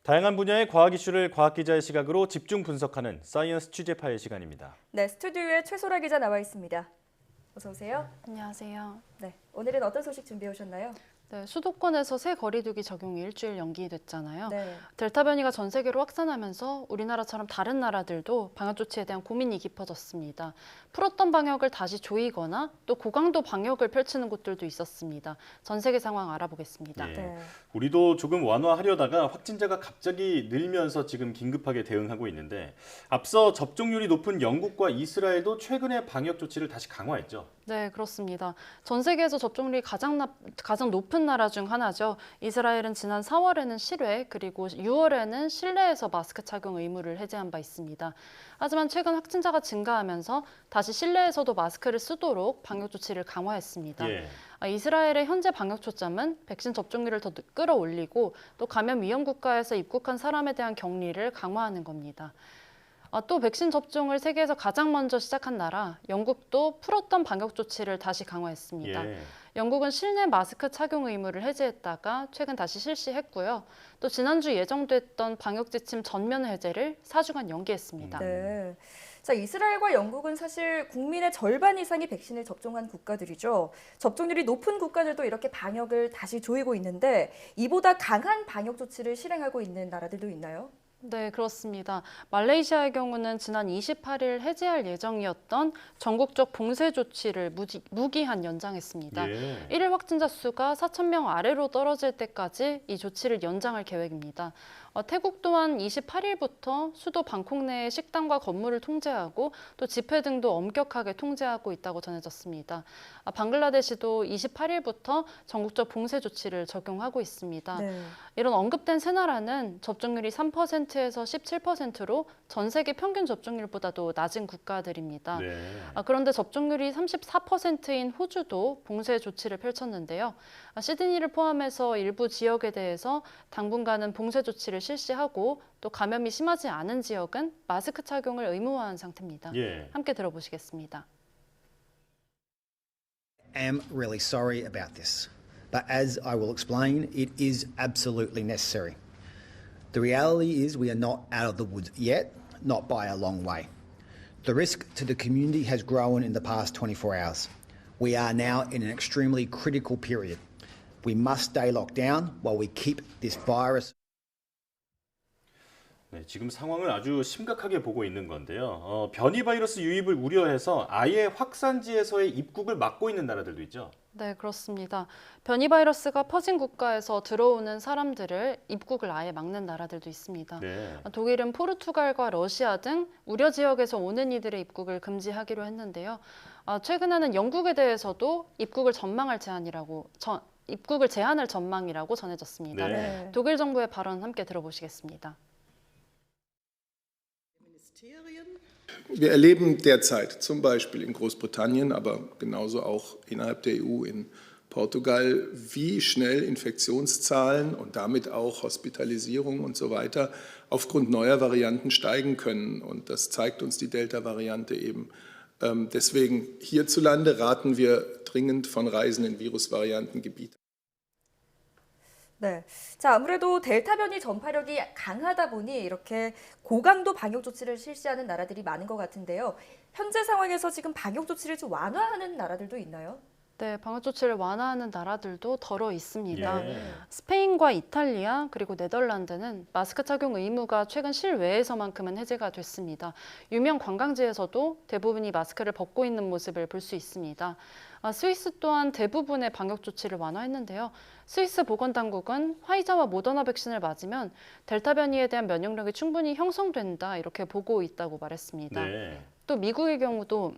다양한 분야의 과학 이슈를 과학 기자의 시각으로 집중 분석하는 사이언스 취재 파일 시간입니다. 네, 스튜디오에 최소라 기자 나와 있습니다. 어서 오세요. 안녕하세요. 네, 오늘은 어떤 소식 준비해 오셨나요? 네, 수도권에서 새 거리두기 적용이 일주일 연기됐잖아요. 네. 델타 변이가 전 세계로 확산하면서 우리나라처럼 다른 나라들도 방역 조치에 대한 고민이 깊어졌습니다. 풀었던 방역을 다시 조이거나 또 고강도 방역을 펼치는 곳들도 있었습니다. 전 세계 상황 알아보겠습니다. 네. 우리도 조금 완화하려다가 확진자가 갑자기 늘면서 지금 긴급하게 대응하고 있는데 앞서 접종률이 높은 영국과 이스라엘도 최근에 방역 조치를 다시 강화했죠. 네, 그렇습니다. 전 세계에서 접종률이 가장 높은 나라 중 하나죠. 이스라엘은 지난 4월에는 실외, 그리고 6월에는 실내에서 마스크 착용 의무를 해제한 바 있습니다. 하지만 최근 확진자가 증가하면서 다시 실내에서도 마스크를 쓰도록 방역 조치를 강화했습니다. 예. 이스라엘의 현재 방역 초점은 백신 접종률을 더 끌어올리고 또 감염 위험 국가에서 입국한 사람에 대한 격리를 강화하는 겁니다. 또 백신 접종을 세계에서 가장 먼저 시작한 나라, 영국도 풀었던 방역 조치를 다시 강화했습니다. 예. 영국은 실내 마스크 착용 의무를 해제했다가 최근 다시 실시했고요. 또 지난주 예정됐던 방역 지침 전면 해제를 4주간 연기했습니다. 네. 자, 이스라엘과 영국은 사실 국민의 절반 이상이 백신을 접종한 국가들이죠. 접종률이 높은 국가들도 이렇게 방역을 다시 조이고 있는데 이보다 강한 방역 조치를 실행하고 있는 나라들도 있나요? 네, 그렇습니다. 말레이시아의 경우는 지난 28일 해제할 예정이었던 전국적 봉쇄 조치를 무기한 연장했습니다. 예. 1일 확진자 수가 4,000명 아래로 떨어질 때까지 이 조치를 연장할 계획입니다. 태국 또한 28일부터 수도 방콕 내의 식당과 건물을 통제하고 또 집회 등도 엄격하게 통제하고 있다고 전해졌습니다. 방글라데시도 28일부터 전국적 봉쇄 조치를 적용하고 있습니다. 네. 이런 언급된 세 나라는 접종률이 3%에서 17%로 전 세계 평균 접종률보다도 낮은 국가들입니다. 네. 그런데 접종률이 34%인 호주도 봉쇄 조치를 펼쳤는데요. 시드니를 포함해서 일부 지역에 대해서 당분간은 봉쇄 조치를 실시하고 또 감염이 심하지 않은 지역은 마스크 착용을 의무화한 상태입니다. 예. 함께 들어보시겠습니다. Am really sorry about this, but as I will explain, it is absolutely necessary. The reality is we are not out of the woods yet, not by a long way. The risk to the community has grown in the past 24 hours. We are now in an extremely critical period. We must stay locked down while we keep this virus. 네, 지금 상황을 아주 심각하게 보고 있는 건데요. 변이 바이러스 유입을 우려해서 아예 확산지에서의 입국을 막고 있는 나라들도 있죠. 네, 그렇습니다. 변이 바이러스가 퍼진 국가에서 들어오는 사람들을 입국을 아예 막는 나라들도 있습니다. 네. 독일은 포르투갈과 러시아 등 우려 지역에서 오는 이들의 입국을 금지하기로 했는데요. 최근에는 영국에 대해서도 입국을 제한할 전망이라고 전해졌습니다. 네. 독일 정부의 발언 함께 들어보시겠습니다. Wir erleben derzeit zum Beispiel in Großbritannien, aber genauso auch innerhalb der EU in Portugal, wie schnell Infektionszahlen und damit auch Hospitalisierung und so weiter aufgrund neuer Varianten steigen können. Und das zeigt uns die Delta-Variante eben. Deswegen hierzulande raten wir dringend von Reisen in Virusvariantengebiete. 네. 자, 아무래도 델타 변이 전파력이 강하다 보니 이렇게 고강도 방역 조치를 실시하는 나라들이 많은 것 같은데요. 현재 상황에서 지금 방역 조치를 좀 완화하는 나라들도 있나요? 네, 방역 조치를 완화하는 나라들도 덜어 있습니다. 예. 스페인과 이탈리아 그리고 네덜란드는 마스크 착용 의무가 최근 실외에서만큼은 해제가 됐습니다. 유명 관광지에서도 대부분이 마스크를 벗고 있는 모습을 볼 수 있습니다. 스위스 또한 대부분의 방역 조치를 완화했는데요. 스위스 보건당국은 화이자와 모더나 백신을 맞으면 델타 변이에 대한 면역력이 충분히 형성된다 이렇게 보고 있다고 말했습니다. 네. 또 미국의 경우도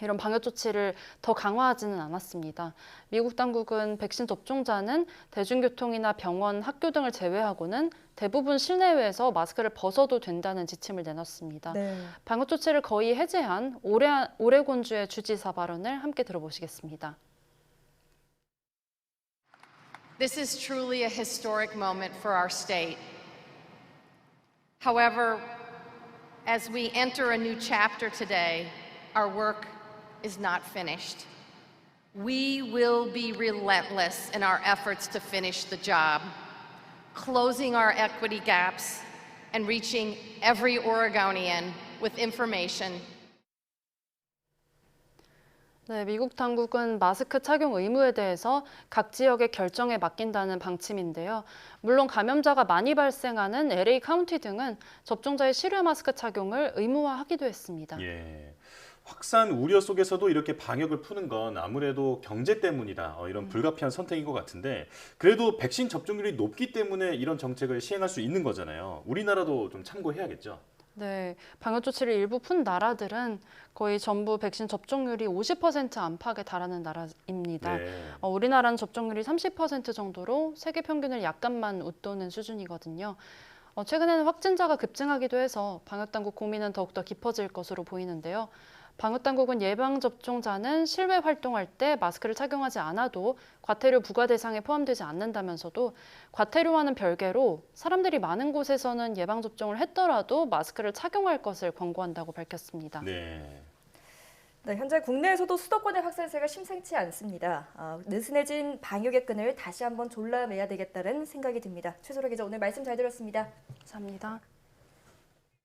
이런 방역 조치를 더 강화하지는 않았습니다. 미국 당국은 백신 접종자는 대중교통이나 병원, 학교 등을 제외하고는 대부분 실내외에서 마스크를 벗어도 된다는 지침을 내놨습니다. 네. 방역 조치를 거의 해제한 오레곤주의 주지사 발언을 함께 들어보시겠습니다. This is truly a historic moment for our state. However, as we enter a new chapter today, our work is not finished. We will be relentless in our efforts to finish the job. closing our equity gaps, and reaching every Oregonian with information. 네, 미국 당국은 마스크 착용 의무에 대해서 각 지역의 결정에 맡긴다는 방침인데요. 물론 감염자가 많이 발생하는 LA 카운티 등은 접종자의 실외 마스크 착용을 의무화하기도 했습니다. 예. 확산 우려 속에서도 이렇게 방역을 푸는 건 아무래도 경제 때문이다. 이런 불가피한 선택인 것 같은데 그래도 백신 접종률이 높기 때문에 이런 정책을 시행할 수 있는 거잖아요. 우리나라도 좀 참고해야겠죠. 네, 방역 조치를 일부 푼 나라들은 거의 전부 백신 접종률이 50% 안팎에 달하는 나라입니다. 네. 우리나라는 접종률이 30% 정도로 세계 평균을 약간만 웃도는 수준이거든요. 최근에는 확진자가 급증하기도 해서 방역당국 고민은 더욱더 깊어질 것으로 보이는데요. 방역당국은 예방접종자는 실외 활동할 때 마스크를 착용하지 않아도 과태료 부과 대상에 포함되지 않는다면서도 과태료와는 별개로 사람들이 많은 곳에서는 예방접종을 했더라도 마스크를 착용할 것을 권고한다고 밝혔습니다. 네. 네, 현재 국내에서도 수도권의 확산세가 심상치 않습니다. 느슨해진 방역의 끈을 다시 한번 졸라매야 되겠다는 생각이 듭니다. 최소라 기자 오늘 말씀 잘 들었습니다. 감사합니다.